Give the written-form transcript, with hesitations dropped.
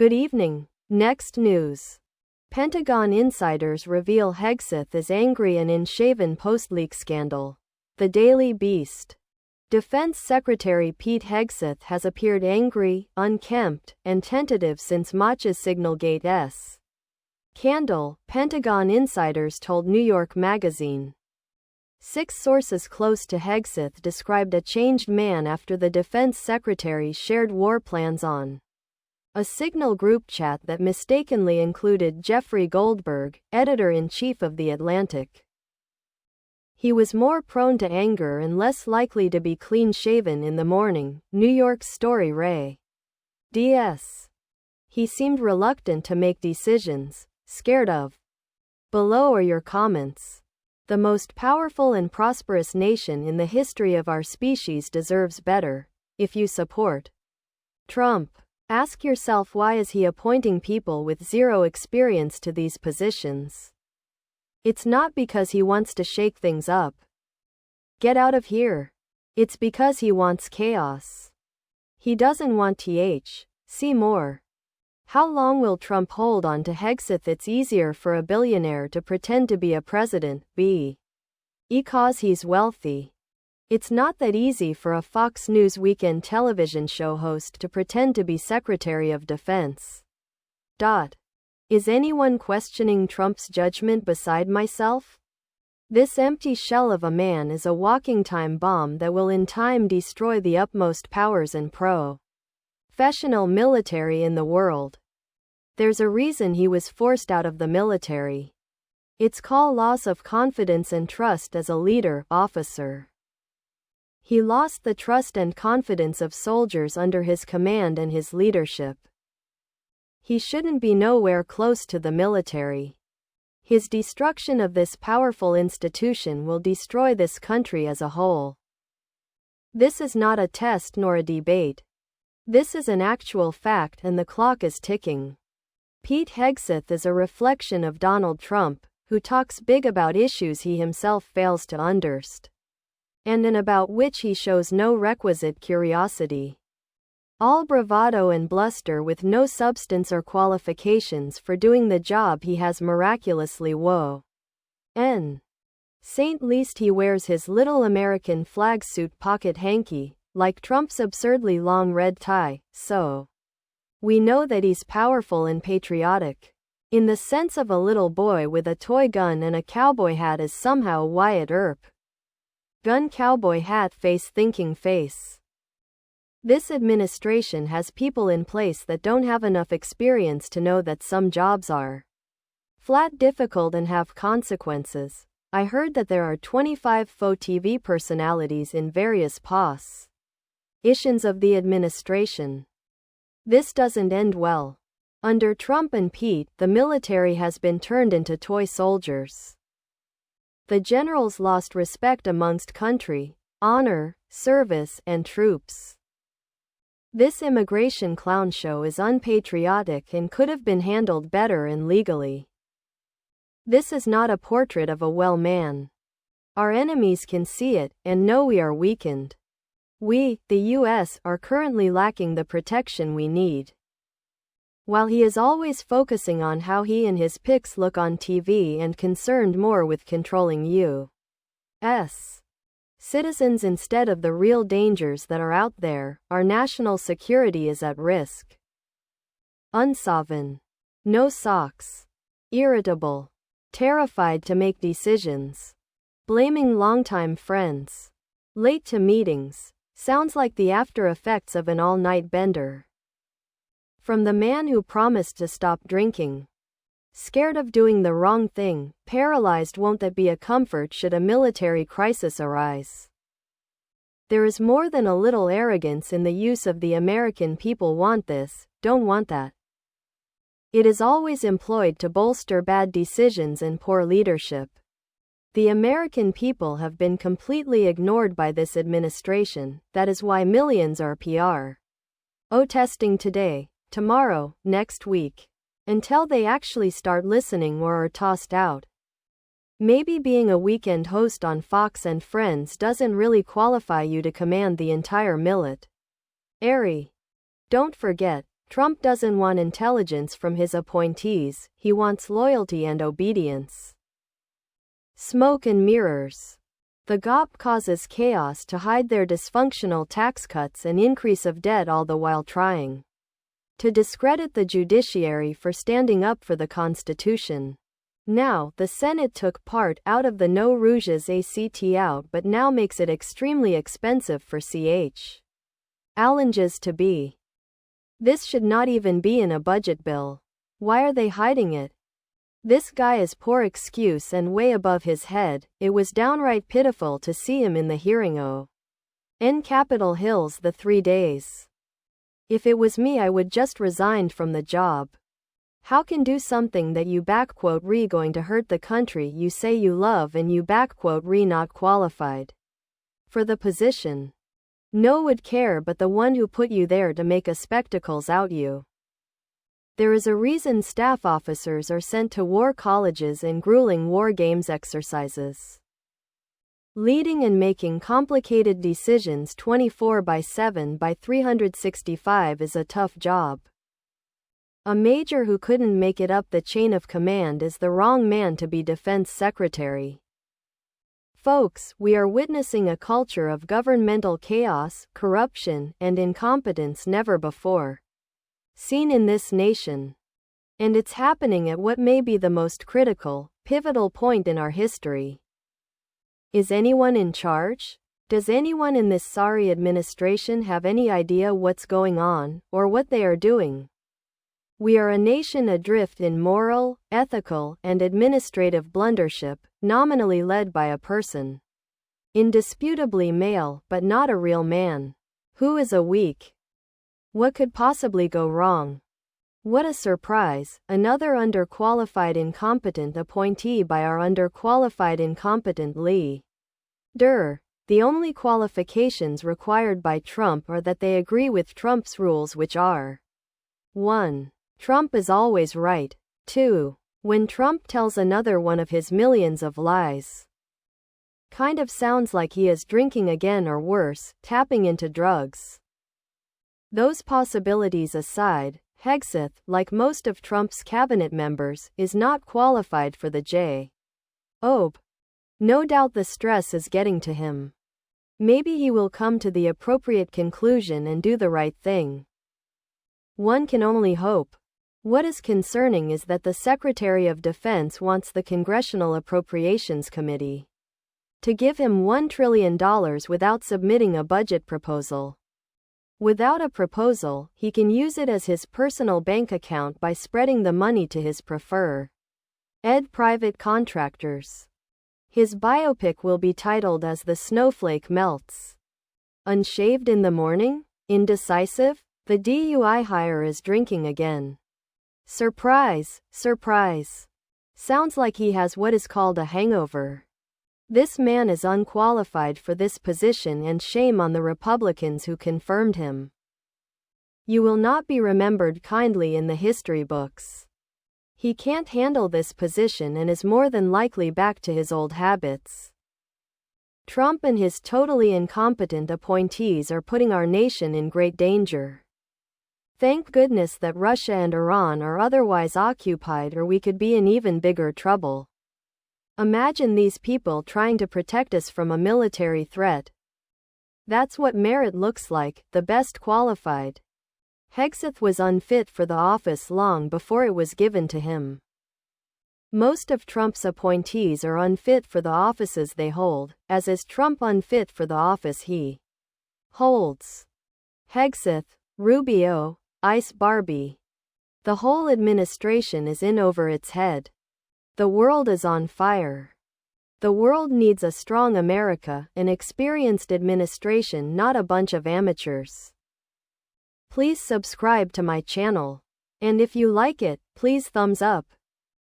Good evening. Next news. Pentagon insiders reveal Hegseth is angry and Unshaven post-leak scandal. The Daily Beast. Defense Secretary Pete Hegseth has appeared angry, unkempt, and tentative since Mach's Signalgate scandal, Pentagon insiders told New York Magazine. 6 sources close to Hegseth described a changed man after the defense secretary shared war plans on a Signal group chat that mistakenly included Jeffrey Goldberg, editor-in-chief of The Atlantic. He was more prone to anger and less likely to be clean-shaven in the morning, New York's story Ray. D.S. He seemed reluctant to make decisions, scared of. Below are your comments. The most powerful and prosperous nation in the history of our species deserves better. If you support Trump, ask yourself, why is he appointing people with zero experience to these positions? It's not because he wants to shake things up. Get out of here. It's because he wants chaos. He doesn't want see more. How long will Trump hold on to Hegseth? It's easier for a billionaire to pretend to be a president, because he's wealthy. It's not that easy for a Fox News weekend television show host to pretend to be Secretary of Defense. Is anyone questioning Trump's judgment beside myself? This empty shell of a man is a walking time bomb that will in time destroy the utmost powers and professional military in the world. There's a reason he was forced out of the military. It's called loss of confidence and trust as a leader, officer. He lost the trust and confidence of soldiers under his command and his leadership. He shouldn't be nowhere close to the military. His destruction of this powerful institution will destroy this country as a whole. This is not a test nor a debate. This is an actual fact, and the clock is ticking. Pete Hegseth is a reflection of Donald Trump, who talks big about issues he himself fails to understand, and about which he shows no requisite curiosity. All bravado and bluster with no substance or qualifications for doing the job he has miraculously Saint least he wears his little American flag suit pocket hanky, like Trump's absurdly long red tie, so we know that he's powerful and patriotic. In the sense of a little boy with a toy gun and a cowboy hat is somehow Wyatt Earp. Gun, cowboy hat, face, thinking face. This administration has people in place that don't have enough experience to know that some jobs are flat difficult and have consequences. I heard that there are 25 faux TV personalities in various positions of the administration. This doesn't end well. Under Trump and Pete, the military has been turned into toy soldiers. The generals lost respect amongst country, honor, service, and troops. This immigration clown show is unpatriotic and could have been handled better and legally. This is not a portrait of a well man. Our enemies can see it, and know we are weakened. We, the U.S., are currently lacking the protection we need. While he is always focusing on how he and his pics look on TV and concerned more with controlling U.S. citizens instead of the real dangers that are out there, our national security is at risk. Unshaven. No socks. Irritable. Terrified to make decisions. Blaming longtime friends. Late to meetings. Sounds like the after effects of an all-night bender. From the man who promised to stop drinking. Scared of doing the wrong thing, paralyzed. Won't that be a comfort should a military crisis arise? There is more than a little arrogance in the use of the American people want this, don't want that. It is always employed to bolster bad decisions and poor leadership. The American people have been completely ignored by this administration. That is why millions are testing today, tomorrow, next week, until they actually start listening or are tossed out. Maybe being a weekend host on Fox and Friends doesn't really qualify you to command the entire military. Don't forget, Trump doesn't want intelligence from his appointees, he wants loyalty and obedience. Smoke and mirrors. The GOP causes chaos to hide their dysfunctional tax cuts and increase of debt, all the while trying to discredit the judiciary for standing up for the Constitution. Now, the Senate took part out of the No Rouges ACT out, but now makes it extremely expensive for ch. Allenges to be. This should not even be in a budget bill. Why are they hiding it? This guy is poor excuse and way above his head. It was downright pitiful to see him in the hearing in Capitol Hills the 3 days. If it was me, I would just resigned from the job. How can do something that you re going to hurt the country you say you love and you re not qualified for the position? No would care but the one who put you there to make a spectacles out you. There is a reason staff officers are sent to war colleges and grueling war games exercises. Leading and making complicated decisions 24/7 by 365 is a tough job. A major who couldn't make it up the chain of command is the wrong man to be defense secretary. Folks, we are witnessing a culture of governmental chaos, corruption, and incompetence never before seen in this nation. And it's happening at what may be the most critical, pivotal point in our history. Is anyone in charge? Does anyone in this sorry administration have any idea what's going on, or what they are doing? We are a nation adrift in moral, ethical, and administrative blundership, nominally led by a person indisputably male, but not a real man. Who is a weak? What could possibly go wrong? What a surprise, another underqualified incompetent appointee by our underqualified incompetent leader. The only qualifications required by Trump are that they agree with Trump's rules, which are 1. Trump is always right. 2. When Trump tells another one of his millions of lies. Kind of sounds like he is drinking again, or worse, tapping into drugs. Those possibilities aside, Hegseth, like most of Trump's cabinet members, is not qualified for the job. No doubt the stress is getting to him. Maybe he will come to the appropriate conclusion and do the right thing. One can only hope. What is concerning is that the Secretary of Defense wants the Congressional Appropriations Committee to give him $1 trillion without submitting a budget proposal. Without a proposal, he can use it as his personal bank account by spreading the money to his preferred private contractors. His biopic will be titled As the Snowflake Melts. Unshaved in the morning? Indecisive? The DUI hire is drinking again. Surprise, surprise. Sounds like he has what is called a hangover. This man is unqualified for this position, and shame on the Republicans who confirmed him. You will not be remembered kindly in the history books. He can't handle this position and is more than likely back to his old habits. Trump and his totally incompetent appointees are putting our nation in great danger. Thank goodness that Russia and Iran are otherwise occupied, or we could be in even bigger trouble. Imagine these people trying to protect us from a military threat. That's what merit looks like, the best qualified. Hegseth was unfit for the office long before it was given to him. Most of Trump's appointees are unfit for the offices they hold, as is Trump unfit for the office he holds. Hegseth, Rubio, Ice Barbie. The whole administration is in over its head. The world is on fire. The world needs a strong America, an experienced administration, not a bunch of amateurs. Please subscribe to my channel. And if you like it, please thumbs up.